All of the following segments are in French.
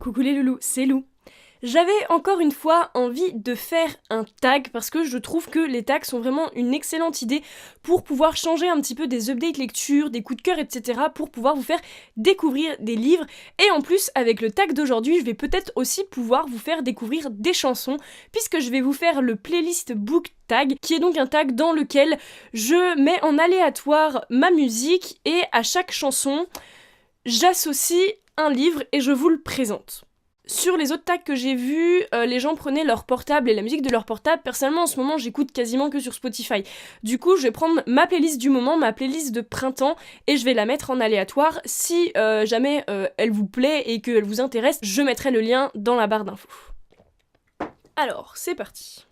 coucou les loulous, c'est Lou. J'avais encore une fois envie de faire un tag parce que je trouve que les tags sont vraiment une excellente idée pour pouvoir changer un petit peu des updates lecture, des coups de cœur, etc. pour pouvoir vous faire découvrir des livres. Et en plus, avec le tag d'aujourd'hui, je vais peut-être aussi pouvoir vous faire découvrir des chansons puisque je vais vous faire le playlist book tag qui est donc un tag dans lequel je mets en aléatoire ma musique et à chaque chanson, j'associe un livre et je vous le présente. Sur les autres tags que j'ai vus, les gens prenaient leur portable et la musique de leur portable. Personnellement, en ce moment, j'écoute quasiment que sur Spotify. Du coup, je vais prendre ma playlist du moment, ma playlist de printemps, et je vais la mettre en aléatoire. Si jamais elle vous plaît et qu'elle vous intéresse, je mettrai le lien dans la barre d'infos. Alors, c'est parti.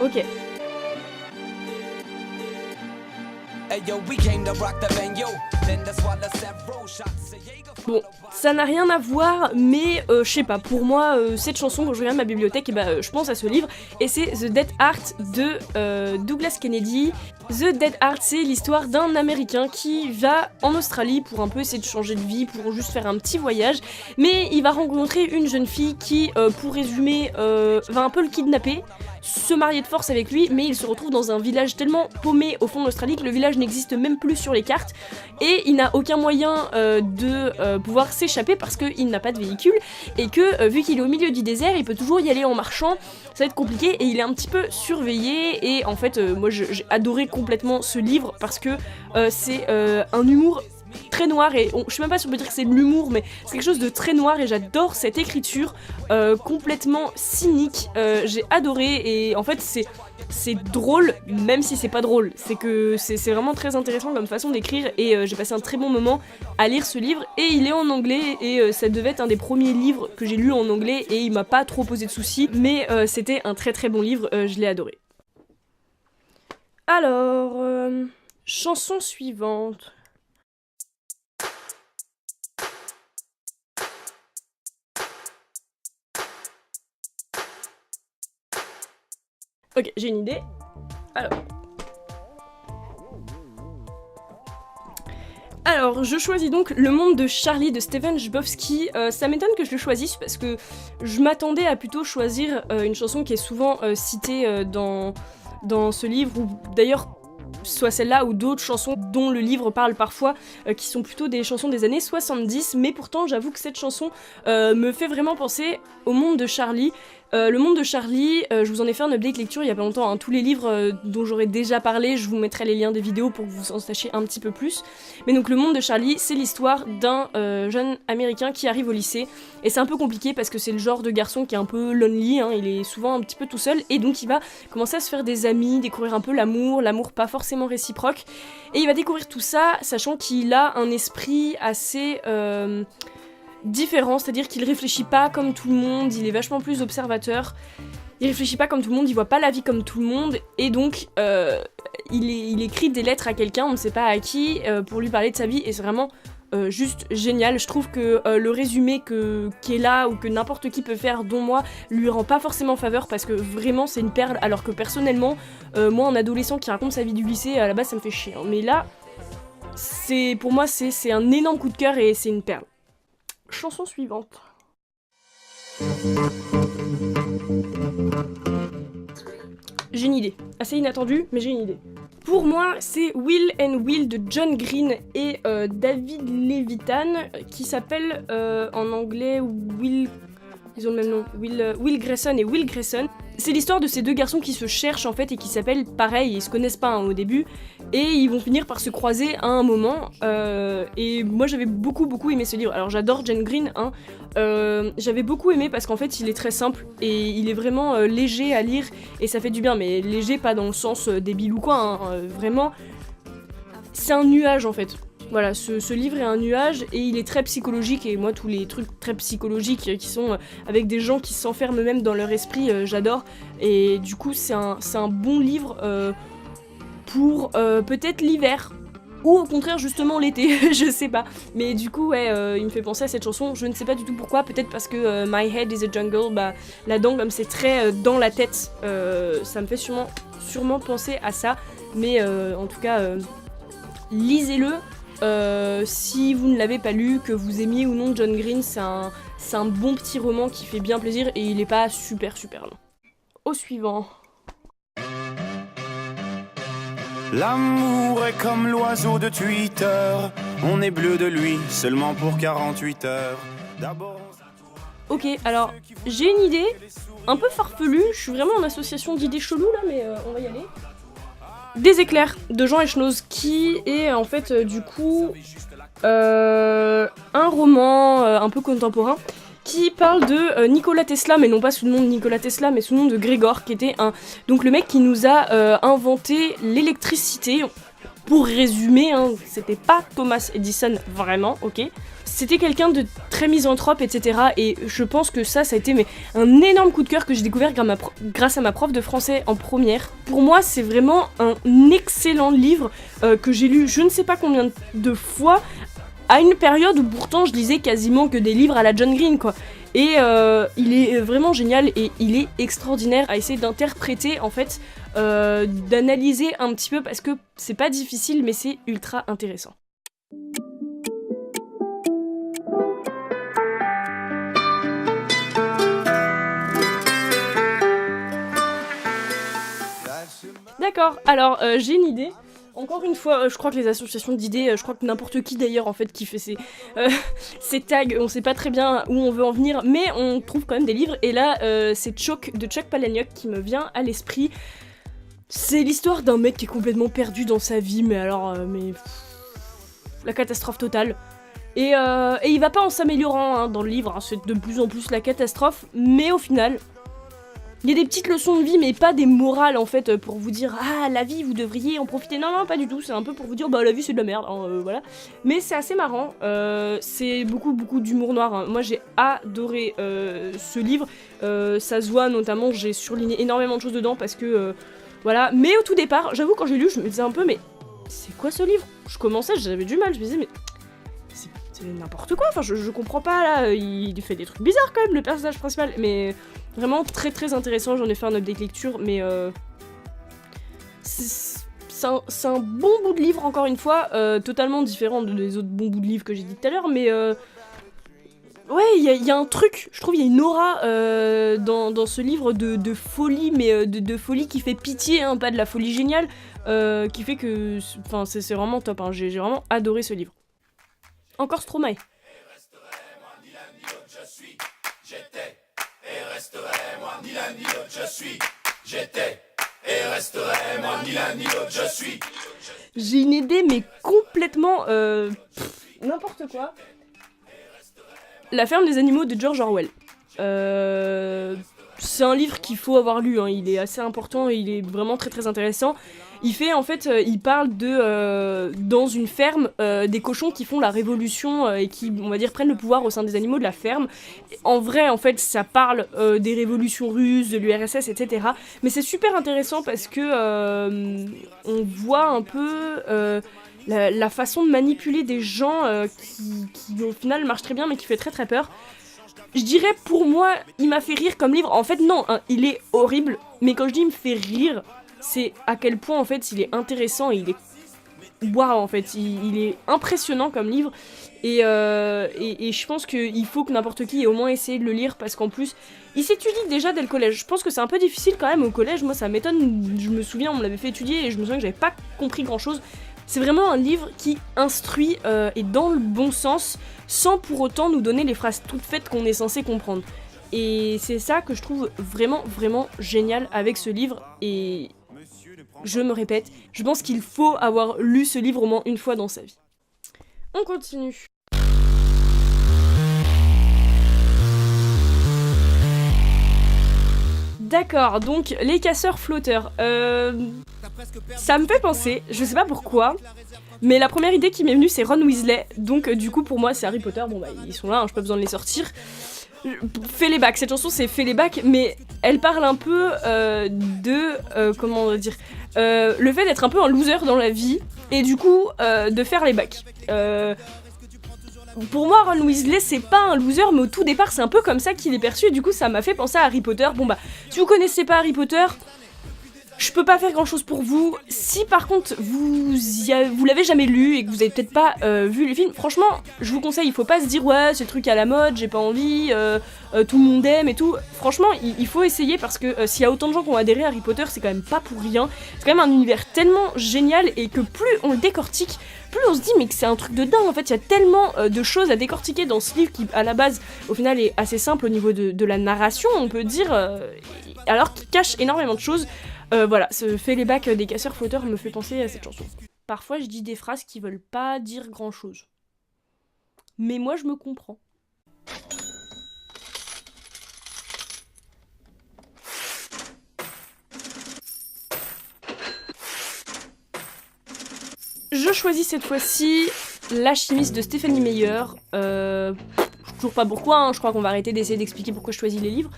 Ok. Bon, ça n'a rien à voir, mais je sais pas, pour moi, cette chanson, quand je regarde ma bibliothèque, je pense à ce livre, et c'est The Dead Heart de Douglas Kennedy. The Dead Heart, c'est l'histoire d'un Américain qui va en Australie pour un peu essayer de changer de vie, pour juste faire un petit voyage, mais il va rencontrer une jeune fille qui, pour résumer, va un peu le kidnapper, se marier de force avec lui, mais il se retrouve dans un village tellement paumé au fond de l'Australie que le village n'existe même plus sur les cartes, et il n'a aucun moyen de pouvoir s'échapper parce qu'il n'a pas de véhicule, et que vu qu'il est au milieu du désert, il peut toujours y aller en marchant, ça va être compliqué, et il est un petit peu surveillé, et en fait, moi j'ai adoré complètement ce livre parce que c'est un humour très noir, et je sais même pas si on peut dire que c'est de l'humour, mais c'est quelque chose de très noir et j'adore cette écriture complètement cynique. J'ai adoré, et en fait c'est drôle même si c'est pas drôle, c'est que c'est vraiment très intéressant comme façon d'écrire, et j'ai passé un très bon moment à lire ce livre, et il est en anglais, et ça devait être un des premiers livres que j'ai lu en anglais, et il m'a pas trop posé de soucis, mais c'était un très très bon livre, je l'ai adoré. Alors, chanson suivante. Ok, j'ai une idée. Alors, je choisis donc Le Monde de Charlie de Stephen Chbosky. Ça m'étonne que je le choisisse parce que je m'attendais à plutôt choisir une chanson qui est souvent citée dans ce livre, ou d'ailleurs soit celle-là ou d'autres chansons dont le livre parle parfois, qui sont plutôt des chansons des années 70, mais pourtant j'avoue que cette chanson me fait vraiment penser au Monde de Charlie. Le Monde de Charlie, je vous en ai fait un update lecture il y a pas longtemps, hein. Tous les livres dont j'aurais déjà parlé, je vous mettrai les liens des vidéos pour que vous en sachiez un petit peu plus. Mais donc Le Monde de Charlie, c'est l'histoire d'un jeune américain qui arrive au lycée, et c'est un peu compliqué parce que c'est le genre de garçon qui est un peu lonely, hein, il est souvent un petit peu tout seul, et donc il va commencer à se faire des amis, découvrir un peu l'amour pas forcément réciproque, et il va découvrir tout ça, sachant qu'il a un esprit assez différent, c'est-à-dire qu'il réfléchit pas comme tout le monde, il est vachement plus observateur, il réfléchit pas comme tout le monde, il voit pas la vie comme tout le monde, et donc il écrit des lettres à quelqu'un, on ne sait pas à qui, pour lui parler de sa vie, et c'est vraiment juste génial. Je trouve que le résumé qui est là, ou que n'importe qui peut faire, dont moi, lui rend pas forcément faveur, parce que vraiment c'est une perle, alors que personnellement, moi un adolescent qui raconte sa vie du lycée, à la base ça me fait chier, hein. Mais là, pour moi c'est un énorme coup de cœur, et c'est une perle. Chanson suivante. J'ai une idée, assez inattendue, mais j'ai une idée. Pour moi, c'est Will and Will de John Green et David Levitan, qui s'appelle en anglais Will... Ils ont le même nom, Will Grayson et Will Grayson. C'est l'histoire de ces deux garçons qui se cherchent en fait, et qui s'appellent pareil, ils se connaissent pas, hein, au début, et ils vont finir par se croiser à un moment, et moi j'avais beaucoup aimé ce livre. Alors j'adore John Green, hein, j'avais beaucoup aimé parce qu'en fait il est très simple, et il est vraiment léger à lire, et ça fait du bien, mais léger pas dans le sens débile ou quoi, hein, vraiment, c'est un nuage en fait. Voilà, ce livre est un nuage, et il est très psychologique, et moi tous les trucs très psychologiques qui sont avec des gens qui s'enferment même dans leur esprit, j'adore, et du coup c'est un bon livre pour peut-être l'hiver, ou au contraire justement l'été, je sais pas, mais du coup ouais, il me fait penser à cette chanson, je ne sais pas du tout pourquoi, peut-être parce que My Head is a Jungle, là-dedans comme c'est très dans la tête, ça me fait sûrement sûrement pensé à ça, mais en tout cas, lisez-le. Si vous ne l'avez pas lu, que vous aimiez ou non John Green, c'est un bon petit roman qui fait bien plaisir et il est pas super long. Au suivant. L'amour est comme l'oiseau de Twitter, on est bleu de lui seulement pour 48 heures. D'abord... Ok, alors j'ai une idée un peu farfelue, je suis vraiment en association d'idées cheloues là, mais on va y aller. Des éclairs de Jean Echnoz, qui est en fait du coup un roman un peu contemporain qui parle de Nikola Tesla, mais non pas sous le nom de Nikola Tesla, mais sous le nom de Grégor, qui était donc le mec qui nous a inventé l'électricité. Pour résumer, hein, c'était pas Thomas Edison vraiment, ok. C'était quelqu'un de très misanthrope, etc. Et je pense que ça a été un énorme coup de cœur que j'ai découvert grâce à ma prof de français en première. Pour moi, c'est vraiment un excellent livre que j'ai lu je ne sais pas combien de fois, à une période où pourtant je lisais quasiment que des livres à la John Green, quoi. Et il est vraiment génial et il est extraordinaire à essayer d'interpréter, en fait, d'analyser un petit peu, parce que c'est pas difficile, mais c'est ultra intéressant. D'accord, alors j'ai une idée. Encore une fois, je crois que les associations d'idées, je crois que n'importe qui d'ailleurs en fait qui fait ces tags, on sait pas très bien où on veut en venir, mais on trouve quand même des livres, et là c'est Choc de Chuck Palahniuk qui me vient à l'esprit. C'est l'histoire d'un mec qui est complètement perdu dans sa vie, mais alors, la catastrophe totale. Et il va pas en s'améliorant hein, dans le livre, hein, c'est de plus en plus la catastrophe, mais au final... Il y a des petites leçons de vie, mais pas des morales en fait, pour vous dire ah la vie vous devriez en profiter. Non, pas du tout, c'est un peu pour vous dire bah la vie c'est de la merde, hein, voilà. Mais c'est assez marrant, c'est beaucoup d'humour noir. Hein. Moi j'ai adoré ce livre, ça se voit notamment, j'ai surligné énormément de choses dedans parce que voilà. Mais au tout départ, j'avoue quand j'ai lu, je me disais un peu mais c'est quoi ce livre ? Je commençais, j'avais du mal, je me disais mais c'est n'importe quoi, enfin je comprends pas là, il fait des trucs bizarres quand même le personnage principal, mais vraiment très intéressant, j'en ai fait un update lecture, mais c'est un bon bout de livre encore une fois, totalement différent des autres bons bouts de livres que j'ai dit tout à l'heure, mais ouais, il y a un truc, je trouve il y a une aura dans ce livre de folie, mais de folie qui fait pitié, hein, pas de la folie géniale, qui fait que c'est vraiment top, hein, j'ai vraiment adoré ce livre. Encore Stromae. J'ai une idée mais complètement n'importe quoi. La ferme des animaux de George Orwell. C'est un livre qu'il faut avoir lu, hein. Il est assez important et il est vraiment très intéressant. Il parle de dans une ferme des cochons qui font la révolution et qui, on va dire, prennent le pouvoir au sein des animaux de la ferme. En vrai, en fait, ça parle des révolutions russes, de l'URSS, etc. Mais c'est super intéressant parce que on voit un peu la façon de manipuler des gens qui au final marche très bien mais qui fait très peur. Je dirais pour moi, il m'a fait rire comme livre. En fait non, hein, il est horrible, mais quand je dis il me fait rire, c'est à quel point en fait il est intéressant et il est waouh en fait, il est impressionnant comme livre et je pense qu'il faut que n'importe qui ait au moins essayé de le lire parce qu'en plus il s'étudie déjà dès le collège. Je pense que c'est un peu difficile quand même au collège, moi ça m'étonne, je me souviens on me l'avait fait étudier et je me souviens que j'avais pas compris grand chose. C'est vraiment un livre qui instruit et dans le bon sens, sans pour autant nous donner les phrases toutes faites qu'on est censé comprendre. Et c'est ça que je trouve vraiment génial avec ce livre. Et je me répète, je pense qu'il faut avoir lu ce livre au moins une fois dans sa vie. On continue. D'accord, donc les casseurs flotteurs. Ça me fait penser, je sais pas pourquoi, mais la première idée qui m'est venue c'est Ron Weasley, donc du coup pour moi c'est Harry Potter, bon bah ils sont là, hein, j'ai pas besoin de les sortir. Fais les bacs, cette chanson c'est Fais les bacs, mais elle parle un peu comment dire, le fait d'être un peu un loser dans la vie, et du coup de faire les bacs. Pour moi, Ron Weasley, c'est pas un loser, mais au tout départ, c'est un peu comme ça qu'il est perçu, et du coup, ça m'a fait penser à Harry Potter. Bon bah, si vous connaissez pas Harry Potter, Je peux pas faire grand chose pour vous. Si par contre vous l'avez jamais lu et que vous avez peut-être pas vu le film, franchement je vous conseille, il faut pas se dire ouais c'est le truc à la mode, j'ai pas envie, tout le monde aime et tout. Franchement il faut essayer parce que s'il y a autant de gens qui ont adhéré à Harry Potter, c'est quand même pas pour rien. C'est quand même un univers tellement génial et que plus on le décortique, plus on se dit mais que c'est un truc de dingue. En fait il y a tellement de choses à décortiquer dans ce livre qui à la base au final est assez simple au niveau de la narration, on peut dire, alors qu'il cache énormément de choses. Voilà, ce fait les bacs des casseurs flotteurs me fait penser à cette chanson. Parfois je dis des phrases qui veulent pas dire grand chose. Mais moi je me comprends. Je choisis cette fois-ci L'Alchimiste de Stephenie Meyer. Toujours pas pourquoi, hein, je crois qu'on va arrêter d'essayer d'expliquer pourquoi je choisis les livres.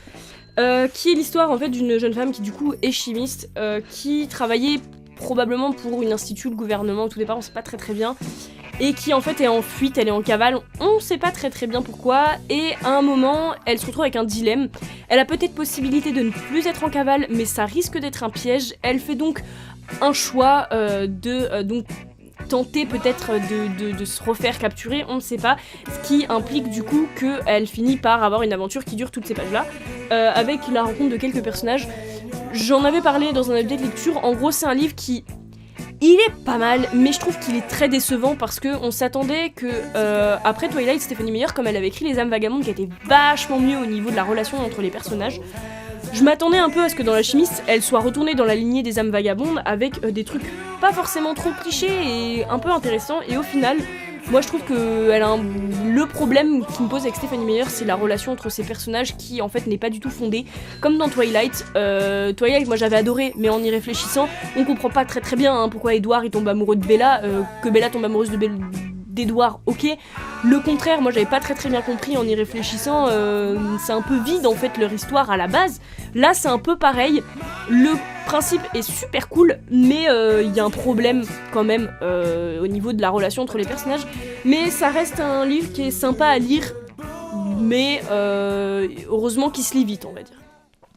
Qui est l'histoire en fait d'une jeune femme qui du coup est chimiste, qui travaillait probablement pour une institut, le gouvernement au tout départ, on sait pas très bien, et qui en fait est en fuite, elle est en cavale, on sait pas très bien pourquoi, et à un moment elle se retrouve avec un dilemme. Elle a peut-être possibilité de ne plus être en cavale, mais ça risque d'être un piège. Elle fait donc un choix donc tenter peut-être de se refaire capturer, on ne sait pas, ce qui implique du coup qu'elle finit par avoir une aventure qui dure toutes ces pages-là, avec la rencontre de quelques personnages. J'en avais parlé dans un update lecture, en gros c'est un livre qui... Il est pas mal, mais je trouve qu'il est très décevant parce qu'on s'attendait que, après Twilight, Stephenie Meyer, comme elle avait écrit Les âmes vagabondes, qui était vachement mieux au niveau de la relation entre les personnages, je m'attendais un peu à ce que dans L'Alchimiste, elle soit retournée dans la lignée des âmes vagabondes avec des trucs pas forcément trop clichés et un peu intéressants, et au final, moi je trouve que le problème qui me pose avec Stephenie Meyer, c'est la relation entre ces personnages qui en fait n'est pas du tout fondée, comme dans Twilight. Twilight, moi j'avais adoré, mais en y réfléchissant, on comprend pas très bien hein, pourquoi Edward il tombe amoureux de Bella, que Bella tombe amoureuse d'Edward, ok. Le contraire, moi j'avais pas très bien compris en y réfléchissant, c'est un peu vide en fait leur histoire à la base. Là c'est un peu pareil, le principe est super cool, mais il y a un problème quand même au niveau de la relation entre les personnages. Mais ça reste un livre qui est sympa à lire, mais heureusement qu'il se lit vite on va dire.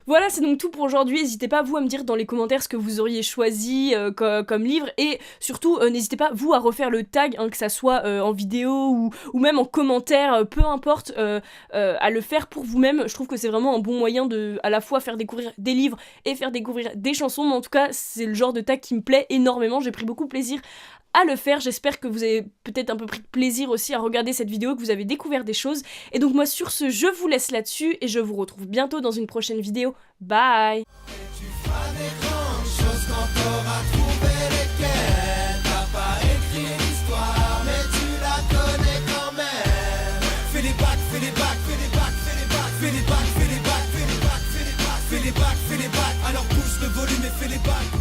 Voilà, c'est donc tout pour aujourd'hui. N'hésitez pas vous à me dire dans les commentaires ce que vous auriez choisi comme livre, et surtout n'hésitez pas vous à refaire le tag, hein, que ça soit en vidéo ou même en commentaire, peu importe, à le faire pour vous-même. Je trouve que c'est vraiment un bon moyen de à la fois faire découvrir des livres et faire découvrir des chansons, mais en tout cas c'est le genre de tag qui me plaît énormément. J'ai pris beaucoup de plaisir à le faire, j'espère que vous avez peut-être un peu pris de plaisir aussi à regarder cette vidéo, que vous avez découvert des choses. Et donc moi sur ce, je vous laisse là-dessus et je vous retrouve bientôt dans une prochaine vidéo. Bye. Tu feras des grandes choses quand t'auras trouvé lesquelles. T'as pas écrit l'histoire, mais tu la connais quand même. Fais les bacs, fais les bacs, fais les bacs, fais les bacs, fais les bacs, fais les bacs, fais les bacs, fais les bacs, fais les bacs, fais les bacs. Alors pousse le volume et fais les bacs.